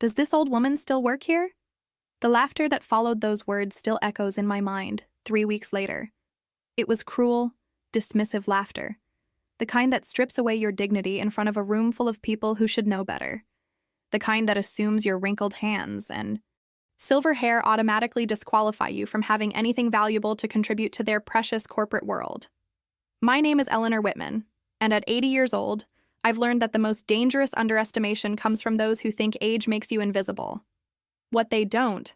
Does this old woman still work here? The laughter that followed those words still echoes in my mind 3 weeks later. It was cruel, dismissive laughter, the kind that strips away your dignity in front of a room full of people who should know better, the kind that assumes your wrinkled hands and silver hair automatically disqualify you from having anything valuable to contribute to their precious corporate world. My name is Eleanor Whitman, and at 80 years old, I've learned that the most dangerous underestimation comes from those who think age makes you invisible. What they don't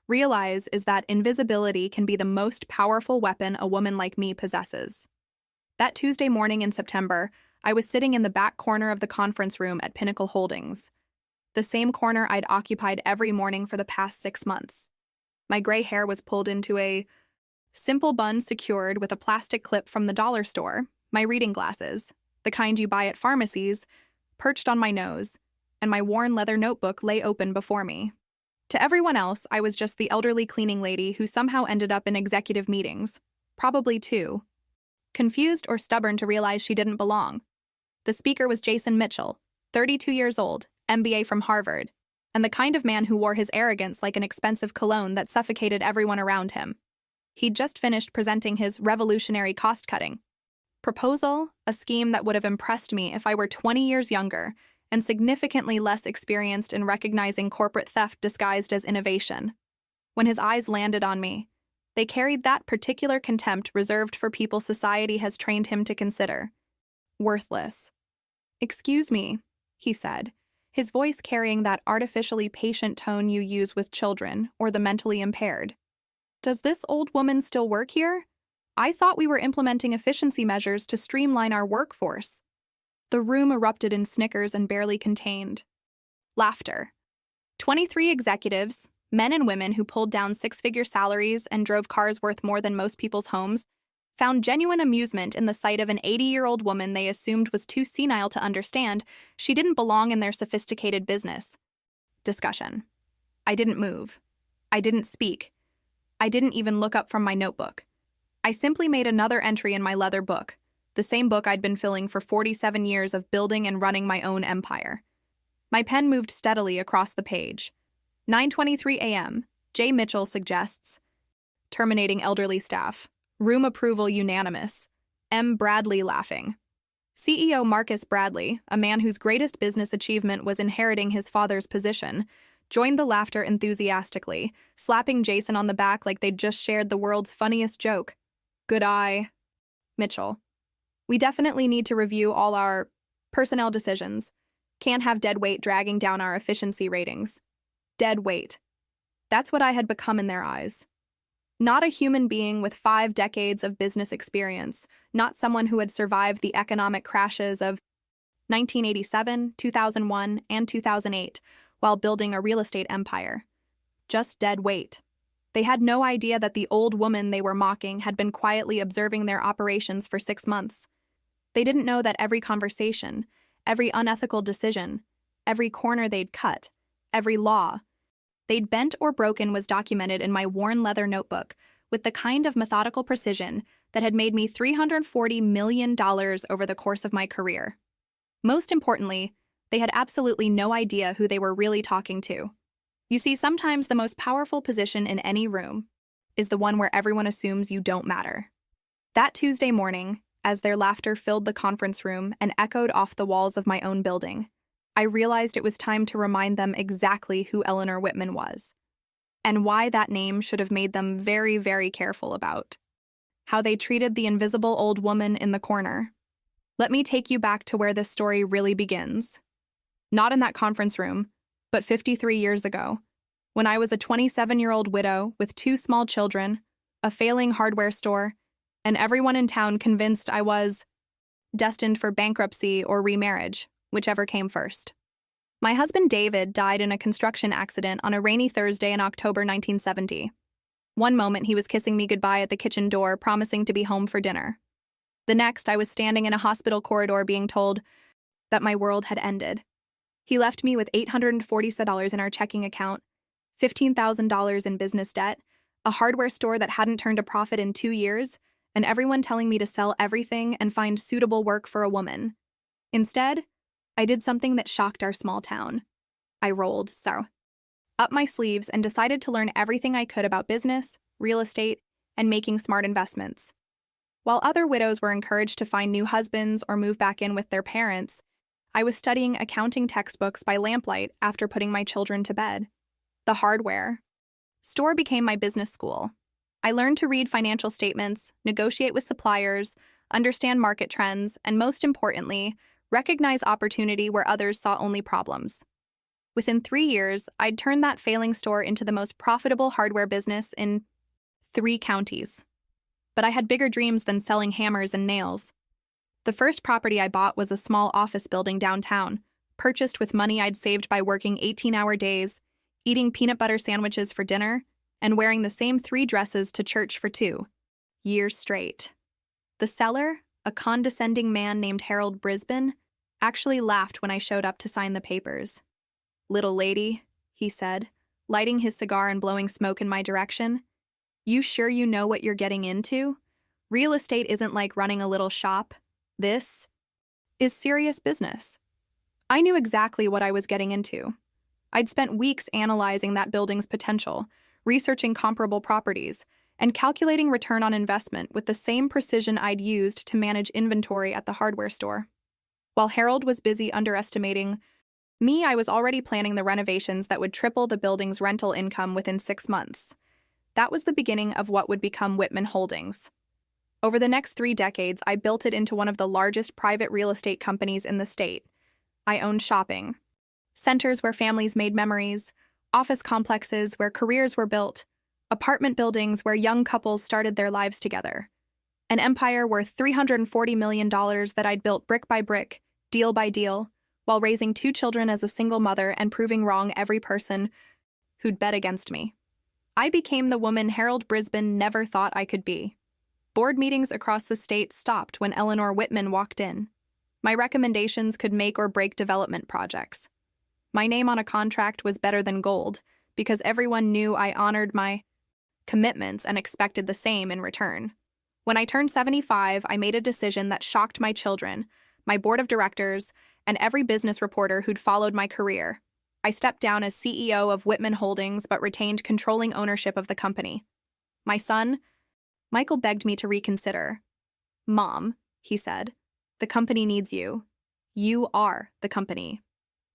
realize is that invisibility can be the most powerful weapon a woman like me possesses. That Tuesday morning in September, I was sitting in the back corner of the conference room at Pinnacle Holdings, the same corner I'd occupied every morning for the past 6 months. My gray hair was pulled into a simple bun secured with a plastic clip from the dollar store, my reading glasses, the kind you buy at pharmacies, perched on my nose, and my worn leather notebook lay open before me. To everyone else, I was just the elderly cleaning lady who somehow ended up in executive meetings, probably too confused or stubborn to realize she didn't belong. The speaker was Jason Mitchell, 32 years old, MBA from Harvard, and the kind of man who wore his arrogance like an expensive cologne that suffocated everyone around him. He'd just finished presenting his revolutionary cost-cutting proposal, a scheme that would have impressed me if I were 20 years younger and significantly less experienced in recognizing corporate theft disguised as innovation. When his eyes landed on me, they carried that particular contempt reserved for people society has trained him to consider worthless. "Excuse me," he said, his voice carrying that artificially patient tone you use with children or the mentally impaired. "Does this old woman still work here? I thought we were implementing efficiency measures to streamline our workforce." The room erupted in snickers and barely contained laughter. 23 executives, men and women who pulled down six-figure salaries and drove cars worth more than most people's homes, found genuine amusement in the sight of an 80-year-old woman they assumed was too senile to understand she didn't belong in their sophisticated business. Discussion. I didn't move. I didn't speak. I didn't even look up from my notebook. I simply made another entry in my leather book, the same book I'd been filling for 47 years of building and running my own empire. My pen moved steadily across the page. 9:23 a.m., J. Mitchell suggests. Terminating elderly staff. Room approval unanimous. M. Bradley laughing. CEO Marcus Bradley, a man whose greatest business achievement was inheriting his father's position, joined the laughter enthusiastically, slapping Jason on the back like they'd just shared the world's funniest joke. Good eye. Mitchell. We definitely need to review all our personnel decisions. Can't have dead weight dragging down our efficiency ratings. Dead weight. That's what I had become in their eyes. Not a human being with 5 decades of business experience, not someone who had survived the economic crashes of 1987, 2001, and 2008 while building a real estate empire. Just dead weight. They had no idea that the old woman they were mocking had been quietly observing their operations for 6 months. They didn't know that every conversation, every unethical decision, every corner they'd cut, every law they'd bent or broken was documented in my worn leather notebook with the kind of methodical precision that had made me $340 million over the course of my career. Most importantly, they had absolutely no idea who they were really talking to. You see, sometimes the most powerful position in any room is the one where everyone assumes you don't matter. That Tuesday morning, as their laughter filled the conference room and echoed off the walls of my own building, I realized it was time to remind them exactly who Eleanor Whitman was, and why that name should have made them very, very careful about how they treated the invisible old woman in the corner. Let me take you back to where this story really begins. Not in that conference room, but 53 years ago, when I was a 27-year-old widow with 2 small children, a failing hardware store, and everyone in town convinced I was destined for bankruptcy or remarriage, whichever came first. My husband David died in a construction accident on a rainy Thursday in October 1970. One moment he was kissing me goodbye at the kitchen door, promising to be home for dinner. The next, I was standing in a hospital corridor being told that my world had ended. He left me with $840 in our checking account, $15,000 in business debt, a hardware store that hadn't turned a profit in 2 years, and everyone telling me to sell everything and find suitable work for a woman. Instead, I did something that shocked our small town. I rolled up my sleeves and decided to learn everything I could about business, real estate, and making smart investments. While other widows were encouraged to find new husbands or move back in with their parents, I was studying accounting textbooks by lamplight after putting my children to bed. The hardware store became my business school. I learned to read financial statements, negotiate with suppliers, understand market trends, and most importantly, recognize opportunity where others saw only problems. Within 3 years, I'd turned that failing store into the most profitable hardware business in 3 counties. But I had bigger dreams than selling hammers and nails. The first property I bought was a small office building downtown, purchased with money I'd saved by working 18-hour days, eating peanut butter sandwiches for dinner, and wearing the same 3 dresses to church for 2 years straight. The seller, a condescending man named Harold Brisbane, actually laughed when I showed up to sign the papers. "Little lady," he said, lighting his cigar and blowing smoke in my direction, "you sure you know what you're getting into? Real estate isn't like running a little shop. This is serious business." I knew exactly what I was getting into. I'd spent weeks analyzing that building's potential, researching comparable properties, and calculating return on investment with the same precision I'd used to manage inventory at the hardware store. While Harold was busy underestimating me, I was already planning the renovations that would triple the building's rental income within 6 months. That was the beginning of what would become Whitman Holdings. Over the next 3 decades, I built it into one of the largest private real estate companies in the state. I owned shopping centers where families made memories, office complexes where careers were built, apartment buildings where young couples started their lives together. An empire worth $340 million that I'd built brick by brick, deal by deal, while raising 2 children as a single mother and proving wrong every person who'd bet against me. I became the woman Harold Brisbane never thought I could be. Board meetings across the state stopped when Eleanor Whitman walked in. My recommendations could make or break development projects. My name on a contract was better than gold because everyone knew I honored my commitments and expected the same in return. When I turned 75, I made a decision that shocked my children, my board of directors, and every business reporter who'd followed my career. I stepped down as CEO of Whitman Holdings but retained controlling ownership of the company. My son, Michael, begged me to reconsider. "Mom," he said, "the company needs you. You are the company."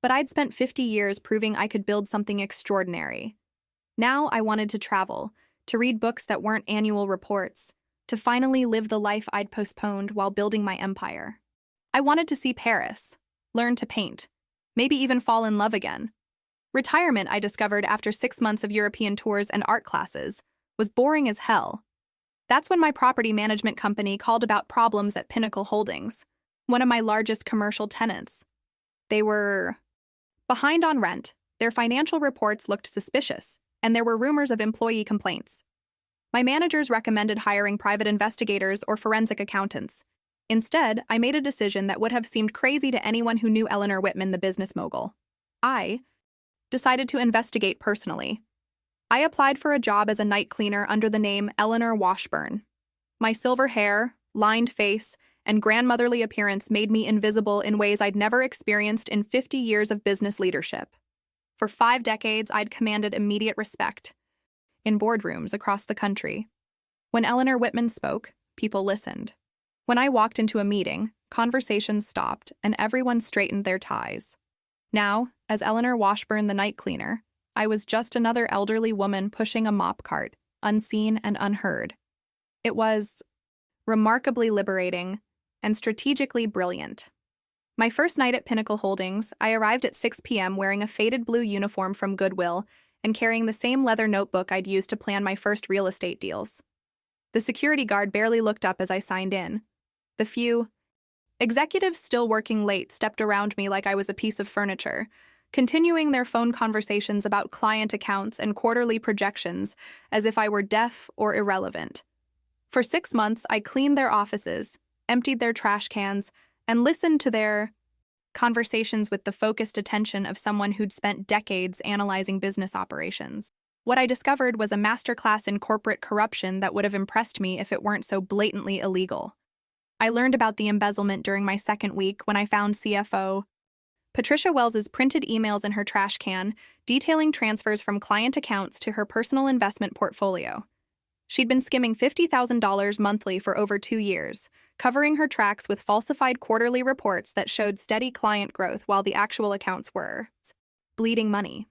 But I'd spent 50 years proving I could build something extraordinary. Now I wanted to travel, to read books that weren't annual reports, to finally live the life I'd postponed while building my empire. I wanted to see Paris, learn to paint, maybe even fall in love again. Retirement, I discovered after 6 months of European tours and art classes, was boring as hell. That's when my property management company called about problems at Pinnacle Holdings, one of my largest commercial tenants. They were behind on rent, their financial reports looked suspicious, and there were rumors of employee complaints. My managers recommended hiring private investigators or forensic accountants. Instead, I made a decision that would have seemed crazy to anyone who knew Eleanor Whitman, the business mogul. I decided to investigate personally. I applied for a job as a night cleaner under the name Eleanor Washburn. My silver hair, lined face, and grandmotherly appearance made me invisible in ways I'd never experienced in 50 years of business leadership. For 5 decades, I'd commanded immediate respect in boardrooms across the country. When Eleanor Whitman spoke, people listened. When I walked into a meeting, conversations stopped and everyone straightened their ties. Now, as Eleanor Washburn, the night cleaner, I was just another elderly woman pushing a mop cart, unseen and unheard. It was remarkably liberating and strategically brilliant. My first night at Pinnacle Holdings, I arrived at 6 p.m. wearing a faded blue uniform from Goodwill and carrying the same leather notebook I'd used to plan my first real estate deals. The security guard barely looked up as I signed in. The few executives still working late stepped around me like I was a piece of furniture, continuing their phone conversations about client accounts and quarterly projections as if I were deaf or irrelevant. For 6 months, I cleaned their offices, emptied their trash cans, and listened to their conversations with the focused attention of someone who'd spent decades analyzing business operations. What I discovered was a masterclass in corporate corruption that would have impressed me if it weren't so blatantly illegal. I learned about the embezzlement during my second week when I found CFO Patricia Wells's printed emails in her trash can, detailing transfers from client accounts to her personal investment portfolio. She'd been skimming $50,000 monthly for over 2 years, covering her tracks with falsified quarterly reports that showed steady client growth while the actual accounts were bleeding money.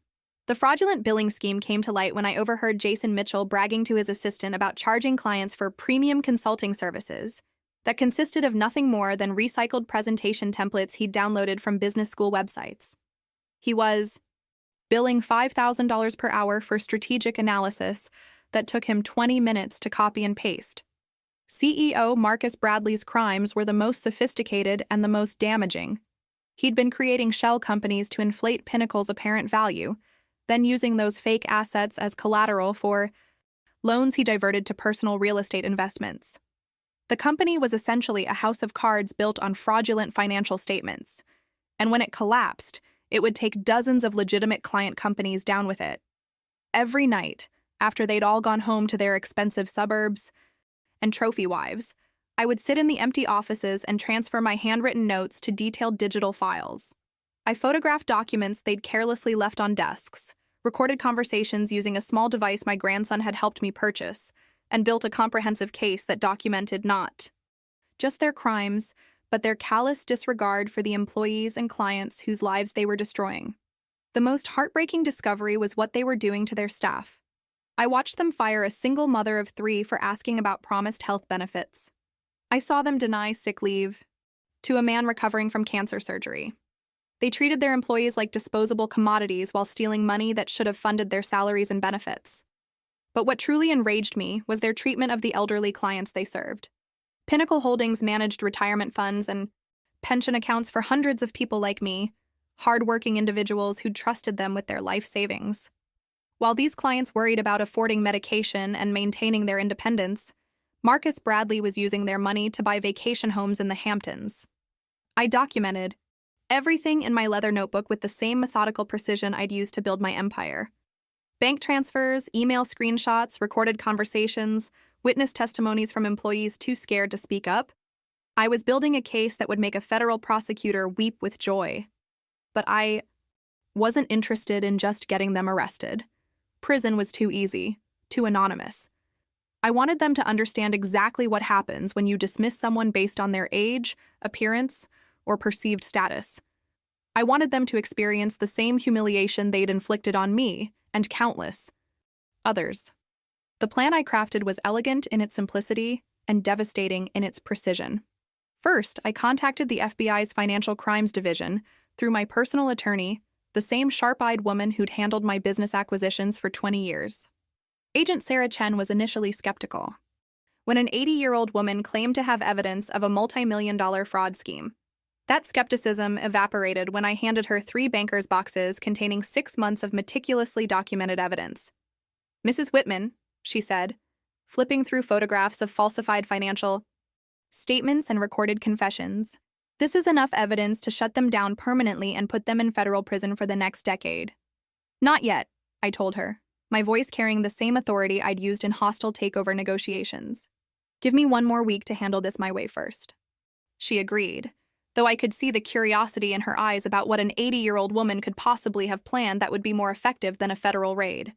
The fraudulent billing scheme came to light when I overheard Jason Mitchell bragging to his assistant about charging clients for premium consulting services that consisted of nothing more than recycled presentation templates he'd downloaded from business school websites. He was billing $5,000 per hour for strategic analysis that took him 20 minutes to copy and paste. CEO Marcus Bradley's crimes were the most sophisticated and the most damaging. He'd been creating shell companies to inflate Pinnacle's apparent value, then using those fake assets as collateral for loans he diverted to personal real estate investments. The company was essentially a house of cards built on fraudulent financial statements, and when it collapsed, it would take dozens of legitimate client companies down with it. Every night, after they'd all gone home to their expensive suburbs and trophy wives, I would sit in the empty offices and transfer my handwritten notes to detailed digital files. I photographed documents they'd carelessly left on desks, recorded conversations using a small device my grandson had helped me purchase, and built a comprehensive case that documented not just their crimes, but their callous disregard for the employees and clients whose lives they were destroying. The most heartbreaking discovery was what they were doing to their staff. I watched them fire a single mother of 3 for asking about promised health benefits. I saw them deny sick leave to a man recovering from cancer surgery. They treated their employees like disposable commodities while stealing money that should have funded their salaries and benefits. But what truly enraged me was their treatment of the elderly clients they served. Pinnacle Holdings managed retirement funds and pension accounts for hundreds of people like me, hard-working individuals who'd trusted them with their life savings. While these clients worried about affording medication and maintaining their independence, Marcus Bradley was using their money to buy vacation homes in the Hamptons. I documented everything in my leather notebook with the same methodical precision I'd used to build my empire. Bank transfers, email screenshots, recorded conversations, witness testimonies from employees too scared to speak up. I was building a case that would make a federal prosecutor weep with joy. But I wasn't interested in just getting them arrested. Prison was too easy, too anonymous. I wanted them to understand exactly what happens when you dismiss someone based on their age, appearance, or perceived status. I wanted them to experience the same humiliation they'd inflicted on me and countless others. The plan I crafted was elegant in its simplicity and devastating in its precision. First, I contacted the FBI's Financial Crimes Division through my personal attorney, the same sharp-eyed woman who'd handled my business acquisitions for 20 years. Agent Sarah Chen was initially skeptical. When an 80-year-old woman claimed to have evidence of a multi-million-dollar fraud scheme, that skepticism evaporated when I handed her 3 banker's boxes containing 6 months of meticulously documented evidence. "Mrs. Whitman," she said, flipping through photographs of falsified financial statements and recorded confessions, "this is enough evidence to shut them down permanently and put them in federal prison for the next decade." "Not yet," I told her, my voice carrying the same authority I'd used in hostile takeover negotiations. "Give me 1 more week to handle this my way first." She agreed, though I could see the curiosity in her eyes about what an 80-year-old woman could possibly have planned that would be more effective than a federal raid.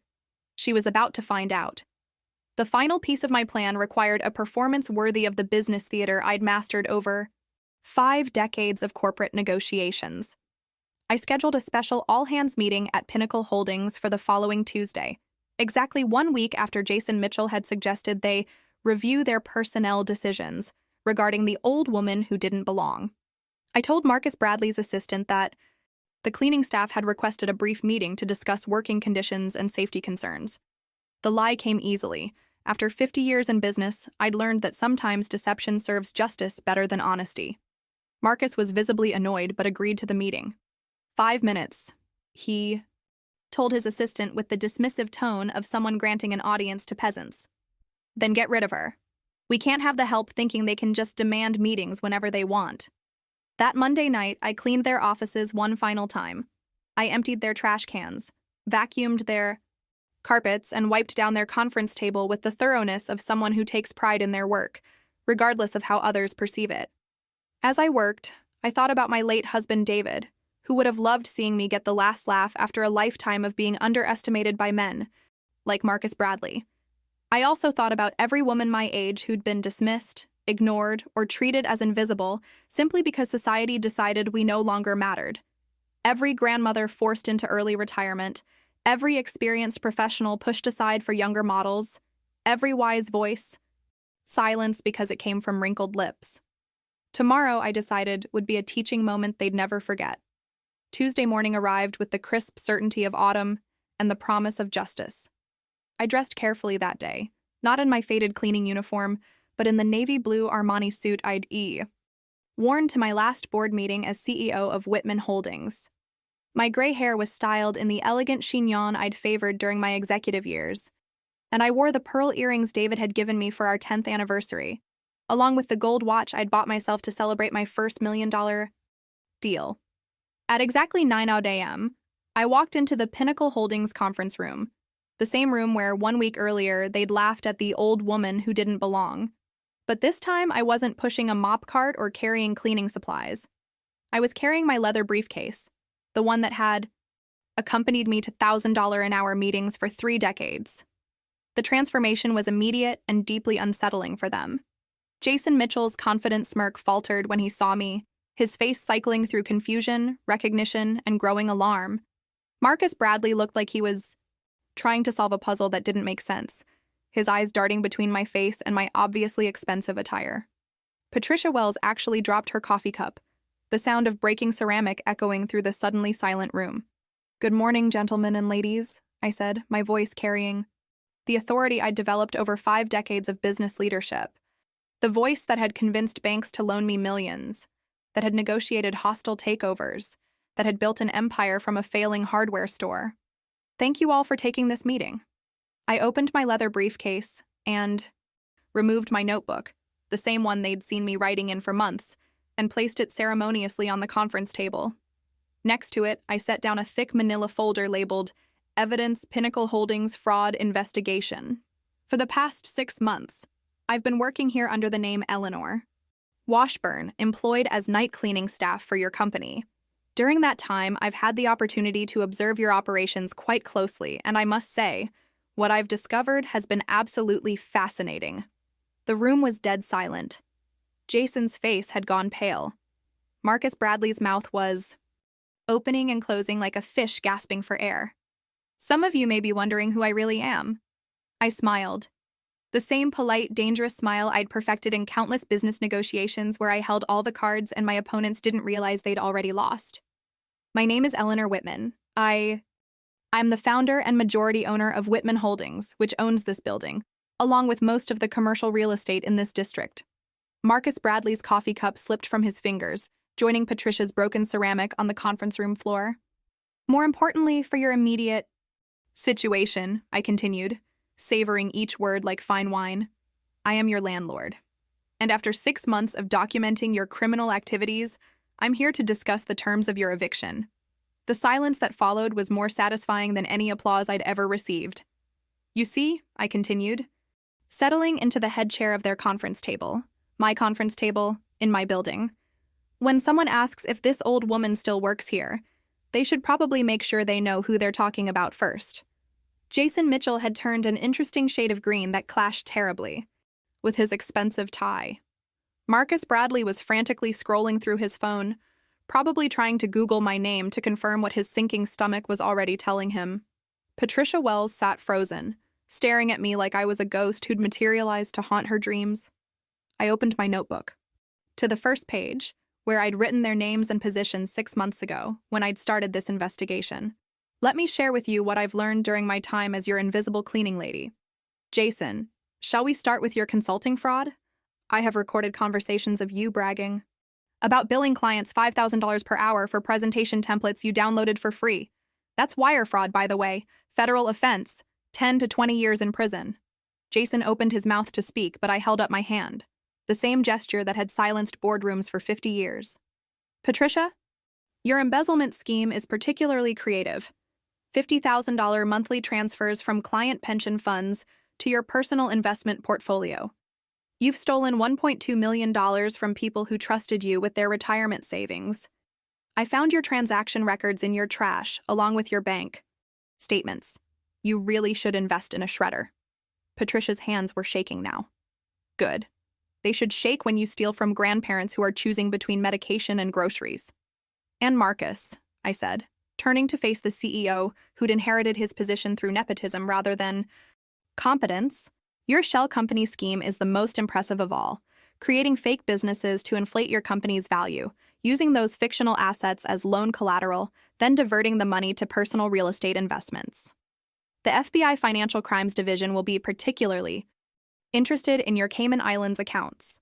She was about to find out. The final piece of my plan required a performance worthy of the business theater I'd mastered over 5 decades of corporate negotiations. I scheduled a special all-hands meeting at Pinnacle Holdings for the following Tuesday, exactly 1 week after Jason Mitchell had suggested they review their personnel decisions regarding the old woman who didn't belong. I told Marcus Bradley's assistant that the cleaning staff had requested a brief meeting to discuss working conditions and safety concerns. The lie came easily. After 50 years in business, I'd learned that sometimes deception serves justice better than honesty. Marcus was visibly annoyed but agreed to the meeting. 5 minutes, he told his assistant with the dismissive tone of someone granting an audience to peasants. "Then get rid of her. We can't have the help thinking they can just demand meetings whenever they want." That Monday night, I cleaned their offices one final time. I emptied their trash cans, vacuumed their carpets, and wiped down their conference table with the thoroughness of someone who takes pride in their work, regardless of how others perceive it. As I worked, I thought about my late husband David, who would have loved seeing me get the last laugh after a lifetime of being underestimated by men, like Marcus Bradley. I also thought about every woman my age who'd been dismissed, ignored, or treated as invisible simply because society decided we no longer mattered. Every grandmother forced into early retirement, every experienced professional pushed aside for younger models, every wise voice silenced because it came from wrinkled lips. Tomorrow, I decided, would be a teaching moment they'd never forget. Tuesday morning arrived with the crisp certainty of autumn and the promise of justice. I dressed carefully that day, not in my faded cleaning uniform, but in the navy blue Armani suit I'd worn to my last board meeting as CEO of Whitman Holdings. My gray hair was styled in the elegant chignon I'd favored during my executive years, and I wore the pearl earrings David had given me for our 10th anniversary, along with the gold watch I'd bought myself to celebrate my first $1 million deal. At exactly 9 a.m., I walked into the Pinnacle Holdings conference room, the same room where 1 week earlier they'd laughed at the old woman who didn't belong. But this time, I wasn't pushing a mop cart or carrying cleaning supplies. I was carrying my leather briefcase, the one that had accompanied me to $1,000 an hour meetings for 3 decades. The transformation was immediate and deeply unsettling for them. Jason Mitchell's confident smirk faltered when he saw me, his face cycling through confusion, recognition, and growing alarm. Marcus Bradley looked like he was trying to solve a puzzle that didn't make sense, his eyes darting between my face and my obviously expensive attire. Patricia Wells actually dropped her coffee cup, the sound of breaking ceramic echoing through the suddenly silent room. "Good morning, gentlemen and ladies," I said, my voice carrying the authority I'd developed over 5 decades of business leadership. The voice that had convinced banks to loan me millions, that had negotiated hostile takeovers, that had built an empire from a failing hardware store. Thank you all for taking this meeting. I opened my leather briefcase and removed my notebook, the same one they'd seen me writing in for months, and placed it ceremoniously on the conference table. Next to it, I set down a thick manila folder labeled Evidence Pinnacle Holdings Fraud Investigation. For the past 6 months, I've been working here under the name Eleanor Washburn, employed as night cleaning staff for your company. During that time, I've had the opportunity to observe your operations quite closely, and I must say, what I've discovered has been absolutely fascinating. The room was dead silent. Jason's face had gone pale. Marcus Bradley's mouth was opening and closing like a fish gasping for air. Some of you may be wondering who I really am. I smiled. The same polite, dangerous smile I'd perfected in countless business negotiations where I held all the cards and my opponents didn't realize they'd already lost. My name is Eleanor Whitman. I'm the founder and majority owner of Whitman Holdings, which owns this building, along with most of the commercial real estate in this district. Marcus Bradley's coffee cup slipped from his fingers, joining Patricia's broken ceramic on the conference room floor. More importantly, for your immediate situation, I continued, savoring each word like fine wine, I am your landlord. And after 6 months of documenting your criminal activities, I'm here to discuss the terms of your eviction. The silence that followed was more satisfying than any applause I'd ever received. You see, I continued, settling into the head chair of their conference table, my conference table, in my building. When someone asks if this old woman still works here, they should probably make sure they know who they're talking about first. Jason Mitchell had turned an interesting shade of green that clashed terribly with his expensive tie. Marcus Bradley was frantically scrolling through his phone, probably trying to Google my name to confirm what his sinking stomach was already telling him. Patricia Wells sat frozen, staring at me like I was a ghost who'd materialized to haunt her dreams. I opened my notebook. To the first page, where I'd written their names and positions 6 months ago, when I'd started this investigation. Let me share with you what I've learned during my time as your invisible cleaning lady. Jason, shall we start with your consulting fraud? I have recorded conversations of you bragging about billing clients $5,000 per hour for presentation templates you downloaded for free. That's wire fraud, by the way. Federal offense, 10 to 20 years in prison. Jason opened his mouth to speak, but I held up my hand, the same gesture that had silenced boardrooms for 50 years. Patricia, your embezzlement scheme is particularly creative. $50,000 monthly transfers from client pension funds to your personal investment portfolio. You've stolen $1.2 million from people who trusted you with their retirement savings. I found your transaction records in your trash, along with your bank statements. You really should invest in a shredder. Patricia's hands were shaking now. Good. They should shake when you steal from grandparents who are choosing between medication and groceries. And Marcus, I said, turning to face the CEO who'd inherited his position through nepotism rather than competence. Your shell company scheme is the most impressive of all, creating fake businesses to inflate your company's value, using those fictional assets as loan collateral, then diverting the money to personal real estate investments. The FBI Financial Crimes Division will be particularly interested in your Cayman Islands accounts.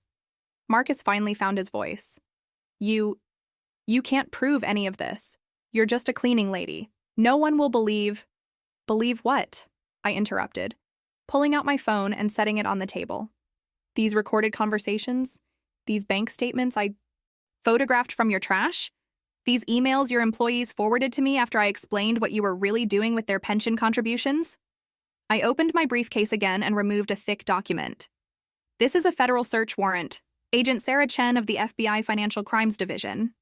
Marcus finally found his voice. You can't prove any of this. You're just a cleaning lady. No one will believe. Believe what? I interrupted, pulling out my phone and setting it on the table. These recorded conversations? These bank statements I photographed from your trash? These emails your employees forwarded to me after I explained what you were really doing with their pension contributions? I opened my briefcase again and removed a thick document. This is a federal search warrant. Agent Sarah Chen of the FBI Financial Crimes Division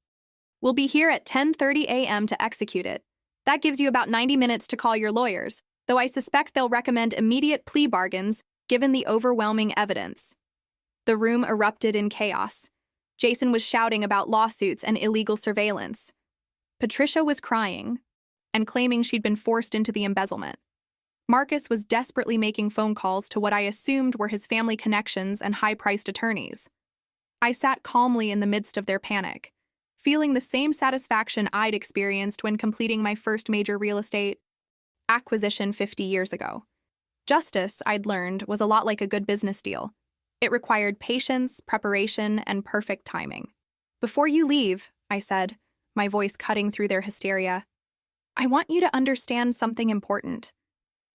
will be here at 10:30 a.m. to execute it. That gives you about 90 minutes to call your lawyers, though I suspect they'll recommend immediate plea bargains given the overwhelming evidence. The room erupted in chaos. Jason was shouting about lawsuits and illegal surveillance. Patricia was crying and claiming she'd been forced into the embezzlement. Marcus was desperately making phone calls to what I assumed were his family connections and high-priced attorneys. I sat calmly in the midst of their panic, feeling the same satisfaction I'd experienced when completing my first major real estate acquisition 50 years ago. Justice, I'd learned, was a lot like a good business deal. It required patience, preparation, and perfect timing. Before you leave, I said, my voice cutting through their hysteria, I want you to understand something important.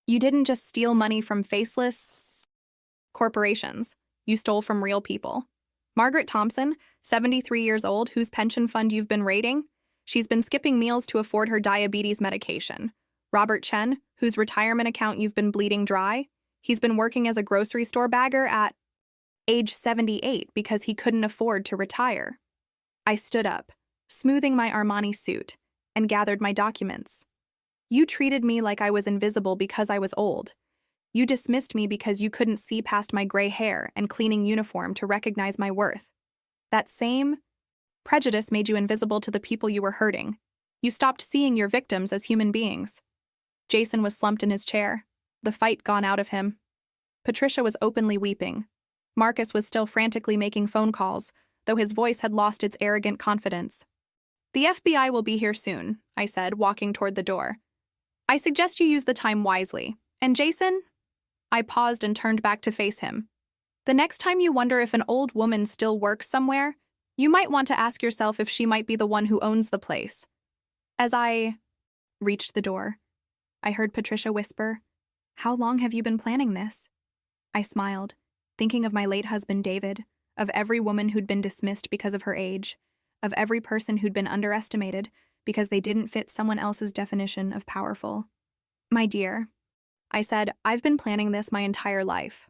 You didn't just steal money from faceless corporations. You stole from real people. Margaret Thompson, 73 years old, whose pension fund you've been raiding, she's been skipping meals to afford her diabetes medication. Robert Chen, whose retirement account you've been bleeding dry, he's been working as a grocery store bagger at age 78 because he couldn't afford to retire. I stood up, smoothing my Armani suit, and gathered my documents. You treated me like I was invisible because I was old. You dismissed me because you couldn't see past my gray hair and cleaning uniform to recognize my worth. That same prejudice made you invisible to the people you were hurting. You stopped seeing your victims as human beings. Jason was slumped in his chair, the fight gone out of him. Patricia was openly weeping. Marcus was still frantically making phone calls, though his voice had lost its arrogant confidence. The FBI will be here soon, I said, walking toward the door. I suggest you use the time wisely. And Jason? I paused and turned back to face him. The next time you wonder if an old woman still works somewhere, you might want to ask yourself if she might be the one who owns the place. As I reached the door, I heard Patricia whisper, How long have you been planning this? I smiled, thinking of my late husband David, of every woman who'd been dismissed because of her age, of every person who'd been underestimated because they didn't fit someone else's definition of powerful. My dear, I said, I've been planning this my entire life.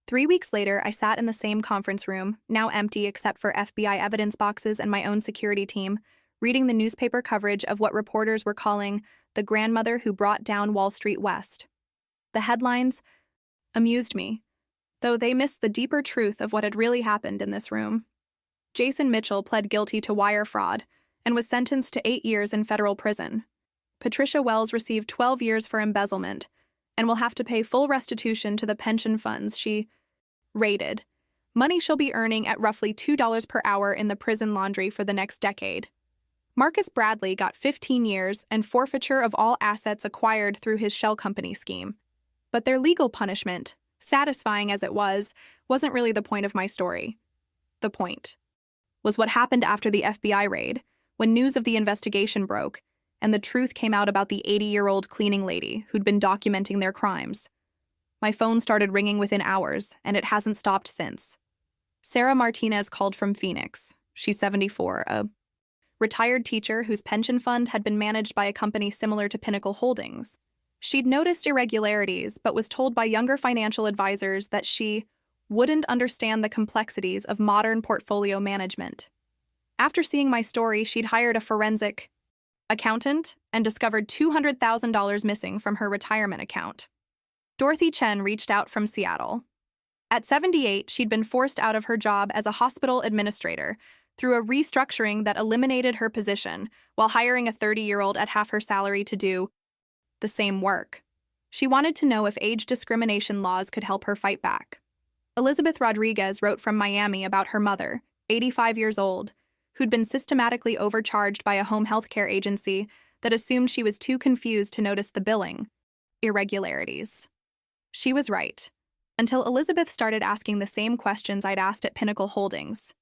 3 weeks later, I sat in the same conference room, now empty except for FBI evidence boxes and my own security team, reading the newspaper coverage of what reporters were calling the grandmother who brought down Wall Street West. The headlines amused me, though they missed the deeper truth of what had really happened in this room. Jason Mitchell pled guilty to wire fraud and was sentenced to 8 years in federal prison. Patricia Wells received 12 years for embezzlement and will have to pay full restitution to the pension funds she raided. Money she'll be earning at roughly $2 per hour in the prison laundry for the next decade. Marcus Bradley got 15 years and forfeiture of all assets acquired through his shell company scheme. But their legal punishment, satisfying as it was, wasn't really the point of my story. The point was what happened after the FBI raid, when news of the investigation broke, and the truth came out about the 80-year-old cleaning lady who'd been documenting their crimes. My phone started ringing within hours, and it hasn't stopped since. Sarah Martinez called from Phoenix. She's 74, a retired teacher whose pension fund had been managed by a company similar to Pinnacle Holdings. She'd noticed irregularities, but was told by younger financial advisors that she wouldn't understand the complexities of modern portfolio management. After seeing my story, she'd hired a forensic accountant and discovered $200,000 missing from her retirement account. Dorothy Chen reached out from Seattle. At 78, she'd been forced out of her job as a hospital administrator through a restructuring that eliminated her position while hiring a 30-year-old at half her salary to do the same work. She wanted to know if age discrimination laws could help her fight back. Elizabeth Rodriguez wrote from Miami about her mother, 85 years old, who'd been systematically overcharged by a home health care agency that assumed she was too confused to notice the billing irregularities. She was right, until Elizabeth started asking the same questions I'd asked at Pinnacle Holdings.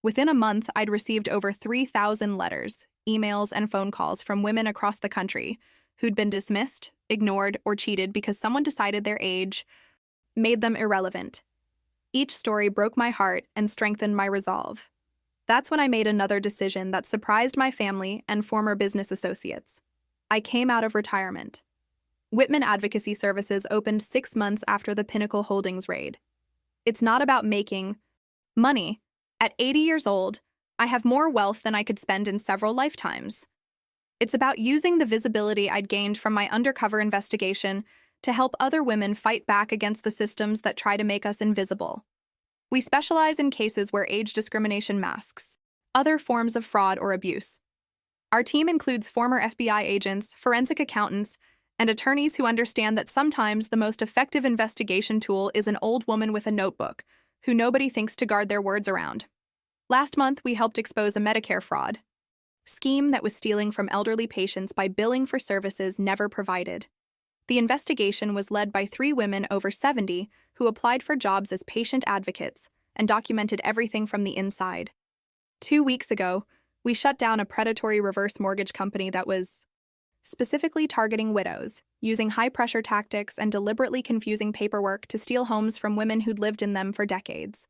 Within a month, I'd received over 3,000 letters, emails, and phone calls from women across the country who'd been dismissed, ignored, or cheated because someone decided their age made them irrelevant. Each story broke my heart and strengthened my resolve. That's when I made another decision that surprised my family and former business associates. I came out of retirement. Whitman Advocacy Services opened 6 months after the Pinnacle Holdings raid. It's not about making money. At 80 years old, I have more wealth than I could spend in several lifetimes. It's about using the visibility I'd gained from my undercover investigation to help other women fight back against the systems that try to make us invisible. We specialize in cases where age discrimination masks other forms of fraud or abuse. Our team includes former FBI agents, forensic accountants, and attorneys who understand that sometimes the most effective investigation tool is an old woman with a notebook who nobody thinks to guard their words around. Last month, we helped expose a Medicare fraud scheme that was stealing from elderly patients by billing for services never provided. The investigation was led by 3 women over 70 who applied for jobs as patient advocates and documented everything from the inside. 2 weeks ago, we shut down a predatory reverse mortgage company that was specifically targeting widows, using high-pressure tactics and deliberately confusing paperwork to steal homes from women who'd lived in them for decades.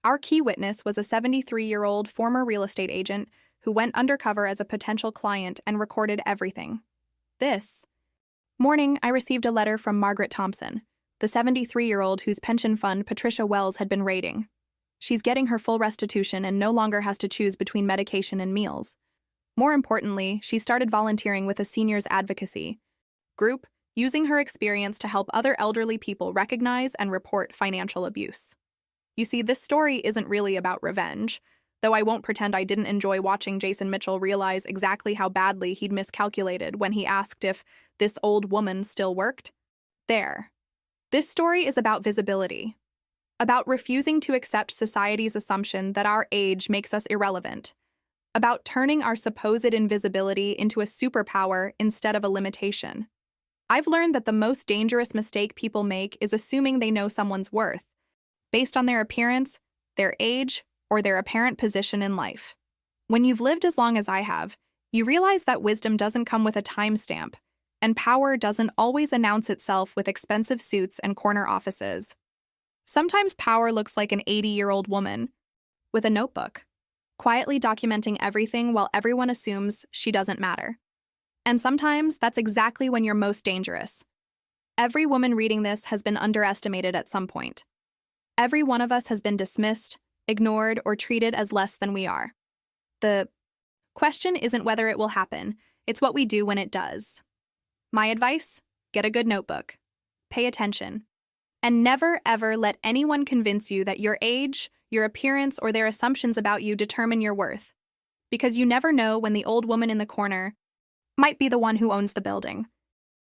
Our key witness was a 73-year-old former real estate agent who went undercover as a potential client and recorded everything. This morning, I received a letter from Margaret Thompson, the 73-year-old whose pension fund Patricia Wells had been raiding. She's getting her full restitution and no longer has to choose between medication and meals. More importantly, she started volunteering with a seniors advocacy group, using her experience to help other elderly people recognize and report financial abuse. You see, this story isn't really about revenge, though I won't pretend I didn't enjoy watching Jason Mitchell realize exactly how badly he'd miscalculated when he asked if this old woman still worked. This story is about visibility, about refusing to accept society's assumption that our age makes us irrelevant, about turning our supposed invisibility into a superpower instead of a limitation. I've learned that the most dangerous mistake people make is assuming they know someone's worth, based on their appearance, their age, or their apparent position in life. When you've lived as long as I have, you realize that wisdom doesn't come with a timestamp, and power doesn't always announce itself with expensive suits and corner offices. Sometimes power looks like an 80-year-old woman with a notebook, quietly documenting everything while everyone assumes she doesn't matter. And sometimes that's exactly when you're most dangerous. Every woman reading this has been underestimated at some point. Every one of us has been dismissed, ignored, or treated as less than we are. The question isn't whether it will happen, it's what we do when it does. My advice? Get a good notebook. Pay attention. And never, ever let anyone convince you that your age, your appearance, or their assumptions about you determine your worth. Because you never know when the old woman in the corner might be the one who owns the building.